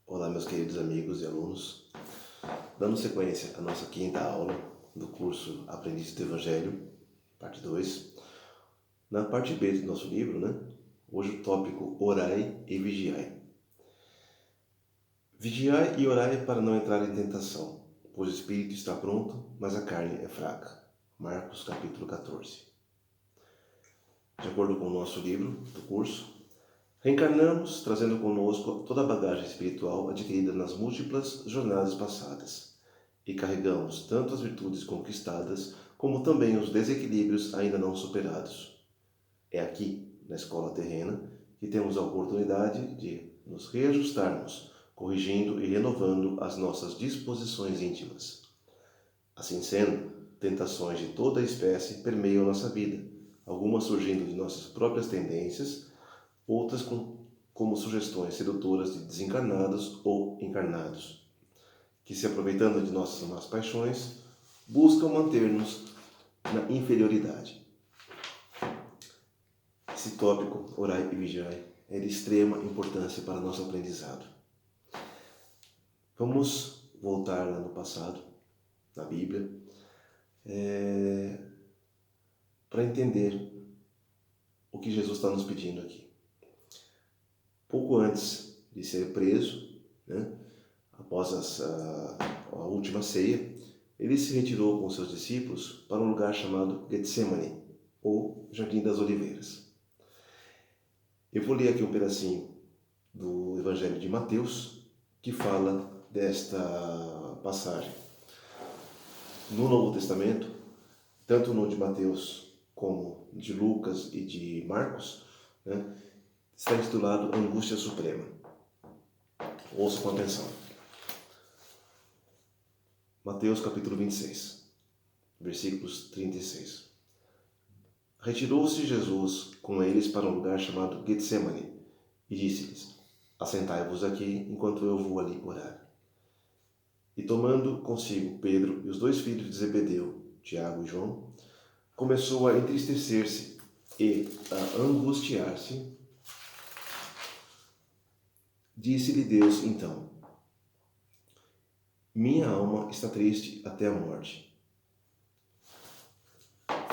Olá, meus queridos amigos e alunos. Dando sequência à nossa quinta aula do curso Aprendiz do Evangelho, parte 2. Na parte B do nosso livro, hoje o tópico Orai e Vigiai. Vigiai e orai para não entrar em tentação, pois o espírito está pronto, mas a carne é fraca. Marcos capítulo 14. De acordo com o nosso livro do curso, reencarnamos trazendo conosco toda a bagagem espiritual adquirida nas múltiplas jornadas passadas e carregamos tanto as virtudes conquistadas como também os desequilíbrios ainda não superados. É aqui, na escola terrena, que temos a oportunidade de nos reajustarmos, corrigindo e renovando as nossas disposições íntimas. Assim sendo, tentações de toda a espécie permeiam nossa vida, algumas surgindo de nossas próprias tendências, outras como sugestões sedutoras de desencarnados ou encarnados, que, se aproveitando de nossas más paixões, buscam manter-nos na inferioridade. Esse tópico, orai e vigiai, é de extrema importância para nosso aprendizado. Vamos voltar lá no passado, na Bíblia, para entender o que Jesus está nos pedindo aqui. Pouco antes de ser preso, após a última ceia, ele se retirou com seus discípulos para um lugar chamado Getsemane, ou Jardim das Oliveiras. Eu vou ler aqui um pedacinho do Evangelho de Mateus, que fala desta passagem. No Novo Testamento, tanto no de Mateus como de Lucas e de Marcos, está intitulado Angústia Suprema. Ouça com atenção. Mateus capítulo 26, versículos 36. Retirou-se Jesus com eles para um lugar chamado Getsemane e disse-lhes: Assentai-vos aqui enquanto eu vou ali orar. E tomando consigo Pedro e os dois filhos de Zebedeu, Tiago e João, começou a entristecer-se e a angustiar-se. Disse-lhe Deus então: Minha alma está triste até a morte.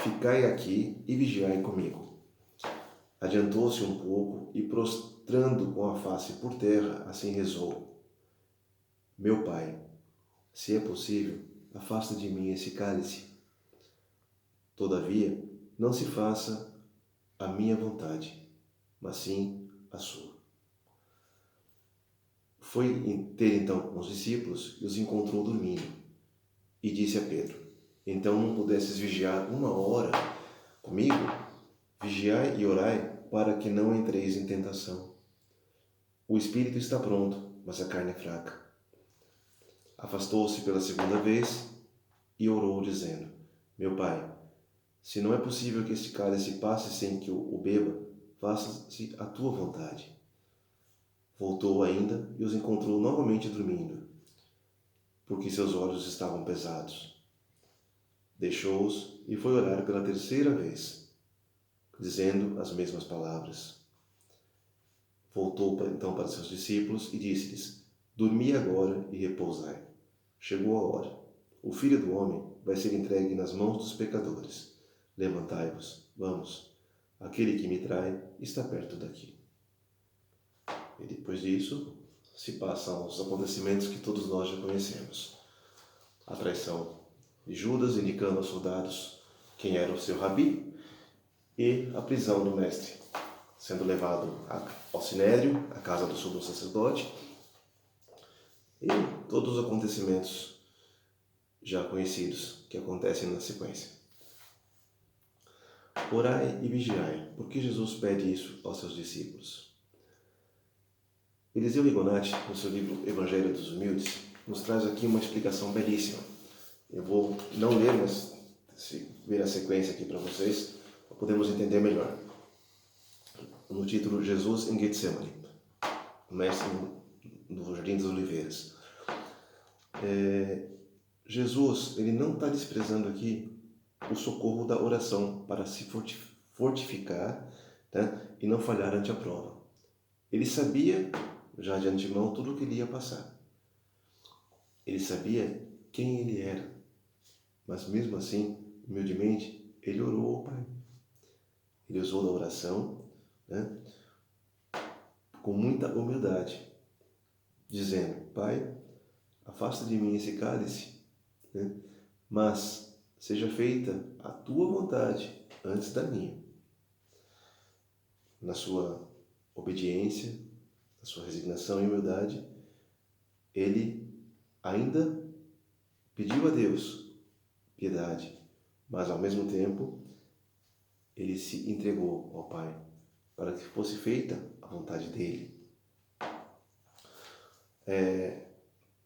Ficai aqui e vigiai comigo. Adiantou-se um pouco e, prostrando com a face por terra, assim rezou: Meu Pai, se é possível, afasta de mim esse cálice. Todavia, não se faça a minha vontade, mas sim a sua. Foi ter então com os discípulos e os encontrou dormindo. E disse a Pedro: Então não pudesses vigiar 1 hora comigo? Vigiai e orai para que não entreis em tentação. O espírito está pronto, mas a carne é fraca. Afastou-se pela segunda vez e orou, dizendo: Meu Pai, se não é possível que este cálice passe sem que eu o beba, faça-se a tua vontade. Voltou ainda e os encontrou novamente dormindo, porque seus olhos estavam pesados. Deixou-os e foi orar pela terceira vez, dizendo as mesmas palavras. Voltou então para seus discípulos e disse-lhes: Dormi agora e repousai. Chegou a hora. O Filho do Homem vai ser entregue nas mãos dos pecadores. Levantai-vos, vamos. Aquele que me trai está perto daqui. E depois disso, se passam os acontecimentos que todos nós já conhecemos. A traição de Judas, indicando aos soldados quem era o seu rabi, e a prisão do mestre, sendo levado ao sinédrio, à casa do sumo sacerdote, e todos os acontecimentos já conhecidos que acontecem na sequência. Orai e vigiai. Por que Jesus pede isso aos seus discípulos? Eliseu Rigonati, no seu livro Evangelho dos Humildes, nos traz aqui uma explicação belíssima. Eu vou não ler, mas ver a sequência aqui para vocês, para podermos entender melhor. No título Jesus em Getsemane, o mestre no Jardim das Oliveiras. Jesus, ele não está desprezando aqui o socorro da oração para se fortificar, e não falhar ante a prova. Ele sabia já de antemão tudo o que ele ia passar. Ele sabia quem ele era, mas mesmo assim, humildemente, ele orou ao Pai. Ele usou da oração, né, com muita humildade, dizendo: Pai, afasta de mim esse cálice, né, mas seja feita a tua vontade antes da minha. Na sua obediência, na sua resignação e humildade, ele ainda pediu a Deus piedade, mas ao mesmo tempo ele se entregou ao Pai para que fosse feita a vontade dele.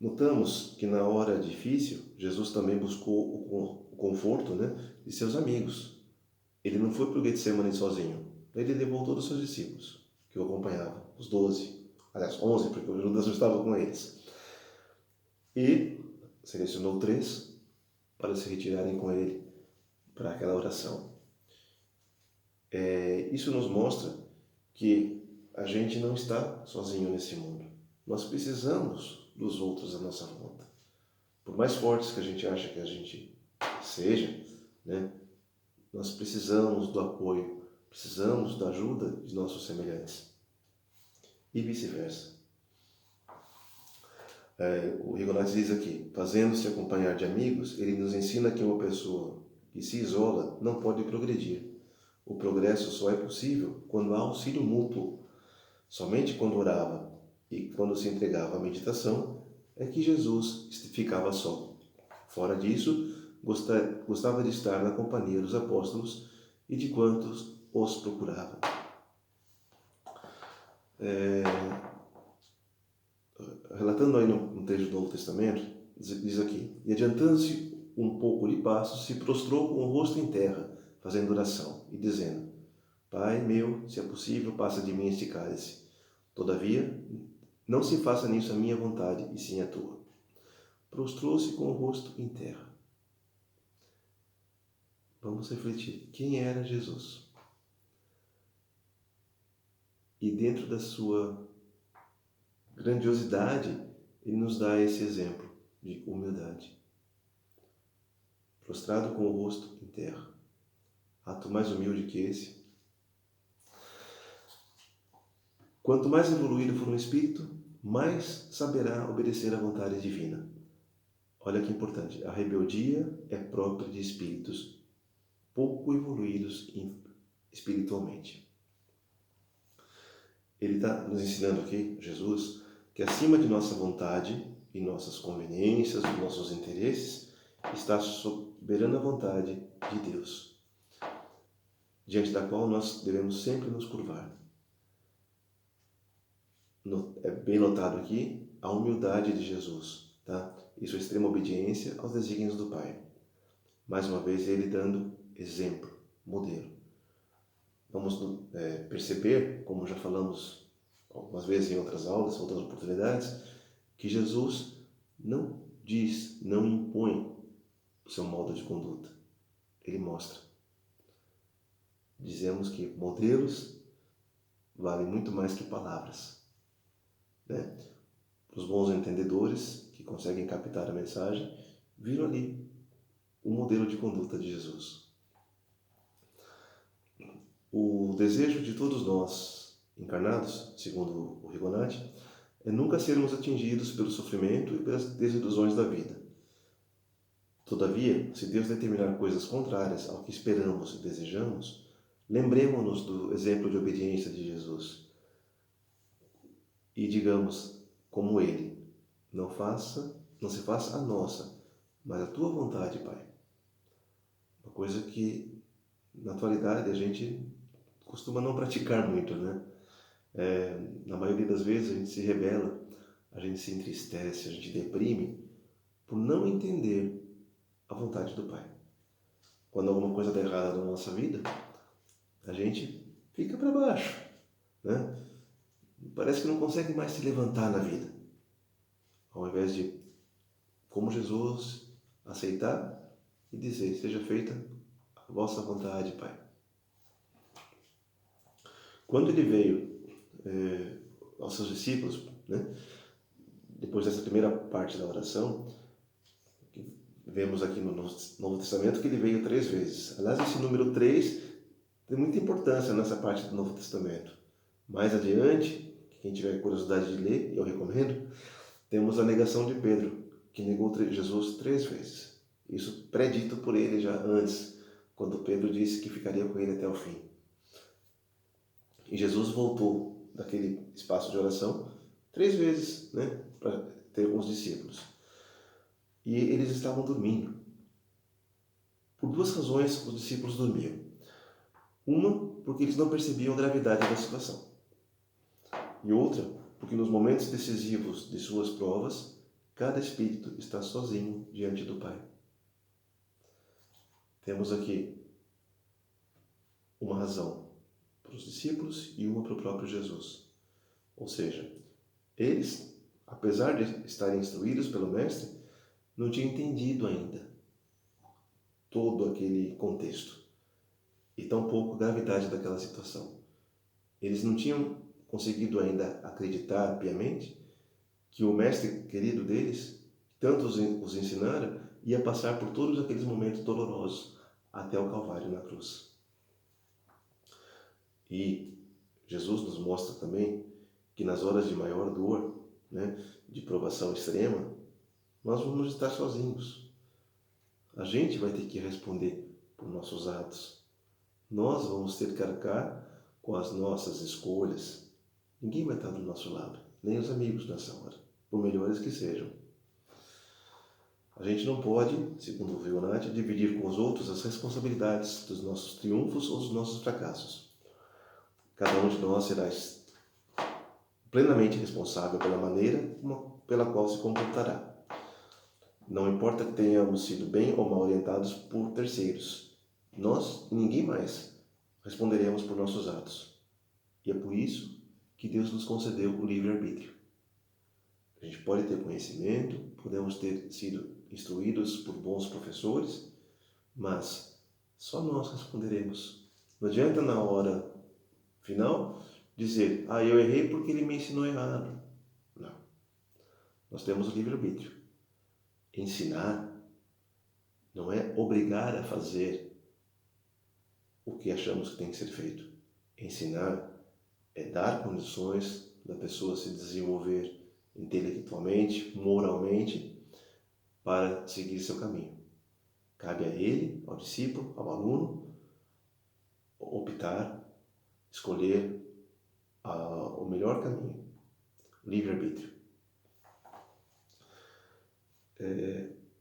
Notamos que na hora difícil, Jesus também buscou o conforto, né, de seus amigos. Ele não foi para o Getsemane sozinho. Ele levou todos os seus discípulos que o acompanhavam, os 12, aliás, 11, porque o Judas não estava com eles. E selecionou 3 para se retirarem com ele para aquela oração. Isso nos mostra que a gente não está sozinho nesse mundo. Nós precisamos dos outros à nossa volta. Por mais fortes que a gente acha que a gente seja, né, nós precisamos do apoio, precisamos da ajuda de nossos semelhantes. E vice-versa. O Rigonati diz aqui: fazendo-se acompanhar de amigos, ele nos ensina que uma pessoa que se isola não pode progredir. O progresso só é possível quando há auxílio mútuo. Somente quando orava e quando se entregava à meditação é que Jesus ficava só. Fora disso, gostava de estar na companhia dos apóstolos e de quantos os procuravam. Relatando aí no texto do Novo Testamento, diz aqui: e adiantando-se um pouco de passo, se prostrou com o rosto em terra, fazendo oração e dizendo: Pai meu, se é possível, passa de mim este cálice. Todavia, não se faça nisso a minha vontade, e sim a tua. Prostrou-se com o rosto em terra. Vamos refletir. Quem era Jesus? E dentro da sua grandiosidade, ele nos dá esse exemplo de humildade. Prostrado com o rosto em terra. Ato mais humilde que esse. Quanto mais evoluído for um espírito, mais saberá obedecer à vontade divina. Olha que importante, a rebeldia é própria de espíritos pouco evoluídos espiritualmente. Ele está nos ensinando aqui, Jesus, que acima de nossa vontade e nossas conveniências, os nossos interesses, está a soberana vontade de Deus, diante da qual nós devemos sempre nos curvar. É bem notado aqui a humildade de Jesus, tá? E sua extrema obediência aos desígnios do Pai. Mais uma vez, ele dando exemplo, modelo. Vamos perceber, como já falamos algumas vezes em outras aulas, outras oportunidades, que Jesus não diz, não impõe o seu modo de conduta. Ele mostra. Dizemos que modelos valem muito mais que palavras, né? Os bons entendedores que conseguem captar a mensagem viram ali o modelo de conduta de Jesus. O desejo de todos nós encarnados, segundo o Rigonati, é nunca sermos atingidos pelo sofrimento e pelas desilusões da vida. Todavia, se Deus determinar coisas contrárias ao que esperamos e desejamos, lembremos-nos do exemplo de obediência de Jesus e digamos, como ele: não se faça a nossa, mas a tua vontade, Pai. Uma coisa que na atualidade a gente costuma não praticar muito, né? Na maioria das vezes a gente se rebela, a gente se entristece, a gente deprime por não entender a vontade do Pai. Quando alguma coisa dá errada na nossa vida, a gente fica para baixo, né? Parece que não consegue mais se levantar na vida. Ao invés de, como Jesus, aceitar e dizer: seja feita a vossa vontade, Pai. Quando ele veio aos seus discípulos, né? Depois dessa primeira parte da oração, vemos aqui no Novo Testamento que ele veio 3 vezes. Aliás, esse número 3 tem muita importância nessa parte do Novo Testamento. Mais adiante, quem tiver curiosidade de ler, eu recomendo, temos a negação de Pedro, que negou Jesus 3 vezes. Isso predito por ele já antes, quando Pedro disse que ficaria com ele até o fim. E Jesus voltou daquele espaço de oração 3 vezes, né, para ter com os discípulos. E eles estavam dormindo. Por 2 razões os discípulos dormiam. Uma, porque eles não percebiam a gravidade da situação. E outra, porque nos momentos decisivos de suas provas, cada espírito está sozinho diante do Pai. Temos aqui uma razão para os discípulos e uma para o próprio Jesus. Ou seja, eles, apesar de estarem instruídos pelo Mestre, não tinham entendido ainda todo aquele contexto e tampouco a gravidade daquela situação. Eles não tinham conseguido ainda acreditar piamente que o Mestre querido deles, tanto os ensinara, ia passar por todos aqueles momentos dolorosos até o Calvário na cruz. E Jesus nos mostra também que nas horas de maior dor, né, de provação extrema, nós vamos estar sozinhos. A gente vai ter que responder por nossos atos. Nós vamos ter que arcar com as nossas escolhas. Ninguém vai estar do nosso lado, nem os amigos nessa hora, por melhores que sejam. A gente não pode, segundo o Fibonacci, dividir com os outros as responsabilidades dos nossos triunfos ou dos nossos fracassos. Cada um de nós será plenamente responsável pela maneira pela qual se comportará. Não importa que tenhamos sido bem ou mal orientados por terceiros, nós e ninguém mais responderemos por nossos atos. E é por isso que Deus nos concedeu o livre-arbítrio. A gente pode ter conhecimento, podemos ter sido instruídos por bons professores, mas só nós responderemos. Não adianta na hora final dizer, eu errei porque ele me ensinou errado. Não. Nós temos o livre-arbítrio. Ensinar não é obrigar a fazer o que achamos que tem que ser feito. Ensinar é dar condições da pessoa se desenvolver intelectualmente, moralmente, para seguir seu caminho. Cabe a ele, ao discípulo, ao aluno, optar, escolher o melhor caminho. Livre-arbítrio.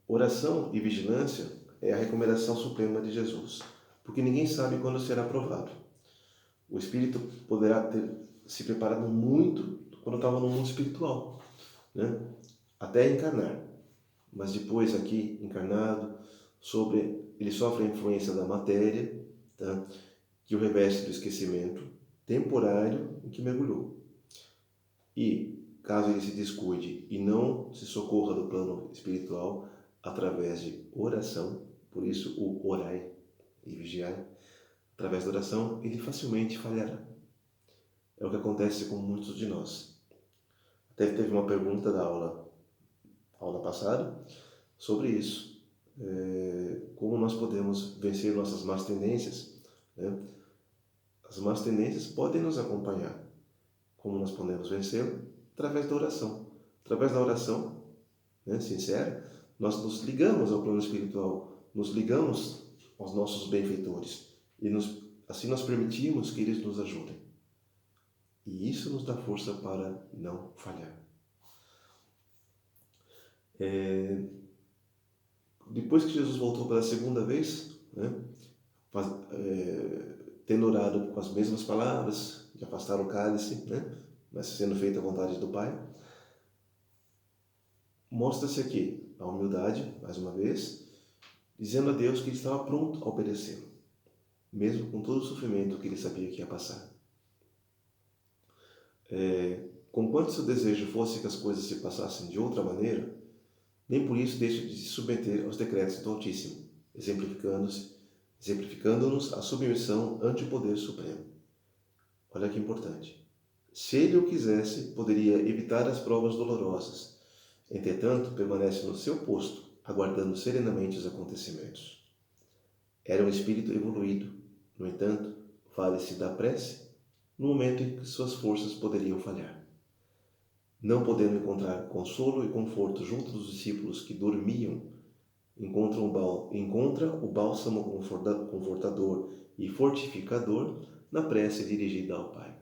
Oração e vigilância é a recomendação suprema de Jesus, porque ninguém sabe quando será aprovado. O espírito poderá ter se preparado muito quando estava no mundo espiritual, né? Até encarnar. Mas depois aqui, encarnado, ele sofre a influência da matéria, tá? Que o reveste do esquecimento temporário em que mergulhou. E, caso ele se descuide e não se socorra do plano espiritual através de oração, por isso o orai e vigiai, através da oração, ele facilmente falhará. É o que acontece com muitos de nós. Até teve uma pergunta da aula passada sobre isso. Como nós podemos vencer nossas más tendências, né? As más tendências podem nos acompanhar. Como nós podemos vencê-lo? Através da oração. Através da oração, né, sincera, nós nos ligamos ao plano espiritual, nos ligamos aos nossos benfeitores e assim nós permitimos que eles nos ajudem. E isso nos dá força para não falhar. Depois que Jesus voltou pela segunda vez, né, tendo orado com as mesmas palavras, de afastar o cálice, né, mas sendo feita a vontade do Pai, mostra-se aqui a humildade, mais uma vez, dizendo a Deus que ele estava pronto a obedecê-lo, mesmo com todo o sofrimento que ele sabia que ia passar. Conquanto seu desejo fosse que as coisas se passassem de outra maneira, nem por isso deixa de se submeter aos decretos do Altíssimo, exemplificando-nos a submissão ante o poder supremo. Olha que importante. Se ele o quisesse, poderia evitar as provas dolorosas. Entretanto, permanece no seu posto, aguardando serenamente os acontecimentos. Era um espírito evoluído. No entanto, vale-se da prece no momento em que suas forças poderiam falhar. Não podendo encontrar consolo e conforto junto dos discípulos que dormiam, encontra o bálsamo confortador e fortificador na prece dirigida ao Pai.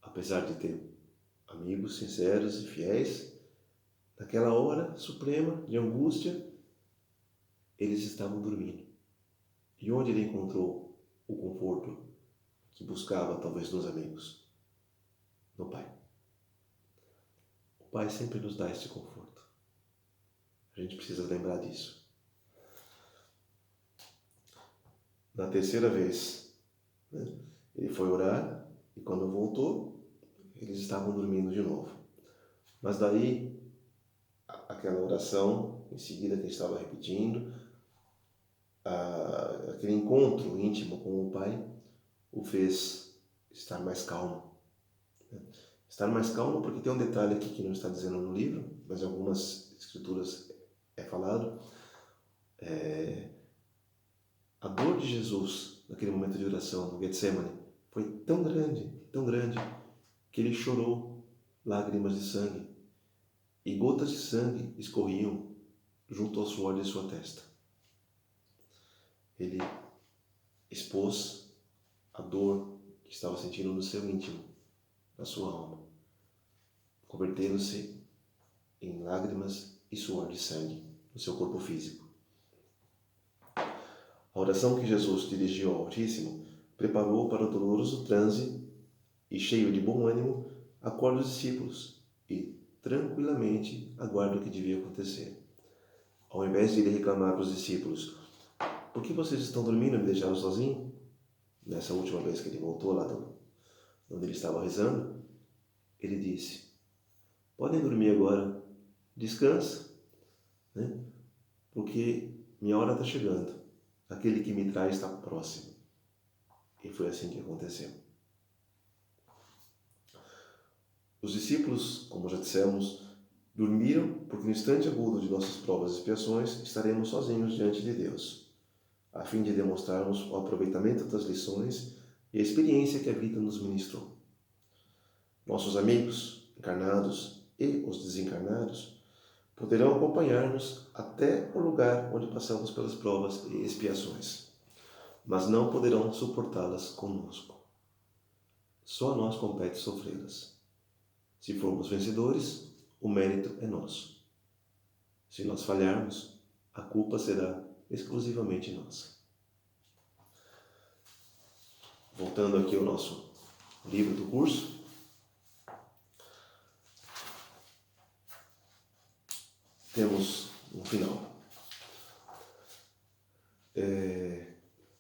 Apesar de ter amigos sinceros e fiéis, naquela hora suprema de angústia, eles estavam dormindo. E onde ele encontrou o conforto que buscava, talvez, nos amigos? No Pai. O Pai sempre nos dá esse conforto. A gente precisa lembrar disso. Na terceira vez, ele foi orar e quando voltou, eles estavam dormindo de novo. Mas daí, aquela oração, em seguida que ele estava repetindo, aquele encontro íntimo com o Pai, o fez estar mais calmo. Estar mais calmo porque tem um detalhe aqui que não está dizendo no livro, mas em algumas escrituras é falado. A dor de Jesus, naquele momento de oração, no Getsemane, foi tão grande, que ele chorou lágrimas de sangue. E gotas de sangue escorriam junto ao suor de sua testa. Ele expôs a dor que estava sentindo no seu íntimo, na sua alma, convertendo-se em lágrimas e suor de sangue no seu corpo físico. A oração que Jesus dirigiu ao Altíssimo preparou para o doloroso transe e, cheio de bom ânimo, acorda os discípulos e, tranquilamente, aguarda o que devia acontecer. Ao invés de ele reclamar para os discípulos: por que vocês estão dormindo e me deixaram sozinho? Nessa última vez que ele voltou lá onde ele estava rezando, ele disse: podem dormir agora, descansa, porque minha hora está chegando. Aquele que me traz está próximo. E foi assim que aconteceu. Os discípulos, como já dissemos, dormiram porque no instante agudo de nossas provas e expiações estaremos sozinhos diante de Deus, a fim de demonstrarmos o aproveitamento das lições e a experiência que a vida nos ministrou. Nossos amigos, encarnados e os desencarnados, poderão acompanhar-nos até o lugar onde passamos pelas provas e expiações, mas não poderão suportá-las conosco. Só a nós compete sofrê-las. Se formos vencedores, o mérito é nosso. Se nós falharmos, a culpa será exclusivamente nossa. Voltando aqui ao nosso livro do curso, temos um final.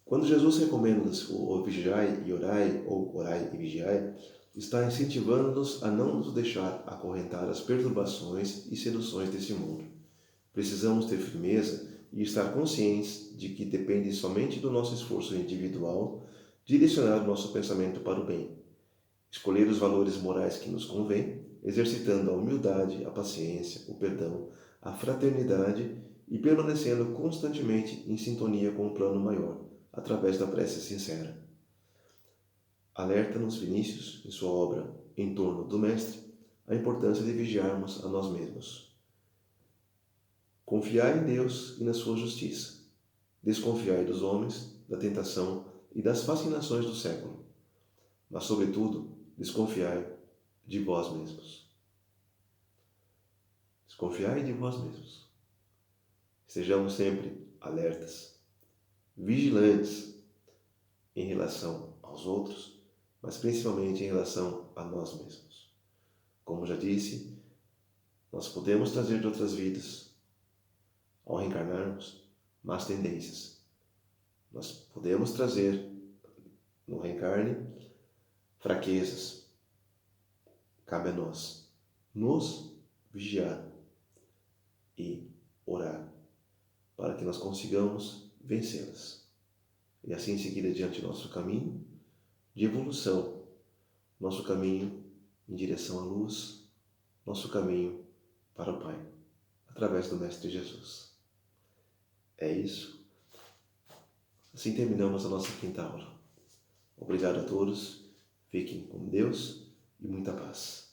Quando Jesus recomenda o vigiai e orai, ou orai e vigiai, está incentivando-nos a não nos deixar acorrentar as perturbações e seduções desse mundo. Precisamos ter firmeza e estar conscientes de que depende somente do nosso esforço individual direcionar o nosso pensamento para o bem, escolher os valores morais que nos convêm, exercitando a humildade, a paciência, o perdão, a fraternidade e permanecendo constantemente em sintonia com o plano maior, através da prece sincera. Alerta-nos Vinícius, em sua obra Em torno do Mestre, a importância de vigiarmos a nós mesmos. Confiai em Deus e na sua justiça. Desconfiai dos homens, da tentação e das fascinações do século. Mas, sobretudo, desconfiai de vós mesmos. Desconfiai de vós mesmos. Estejamos sempre alertas, vigilantes em relação aos outros, mas principalmente em relação a nós mesmos. Como já disse, nós podemos trazer de outras vidas, ao reencarnarmos, más tendências. Nós podemos trazer no reencarne fraquezas. Cabe a nós nos vigiar e orar para que nós consigamos vencê-las. E assim seguir adiante nosso caminho de evolução, nosso caminho em direção à luz, nosso caminho para o Pai, através do Mestre Jesus. É isso. Assim terminamos a nossa quinta aula. Obrigado a todos, fiquem com Deus e muita paz.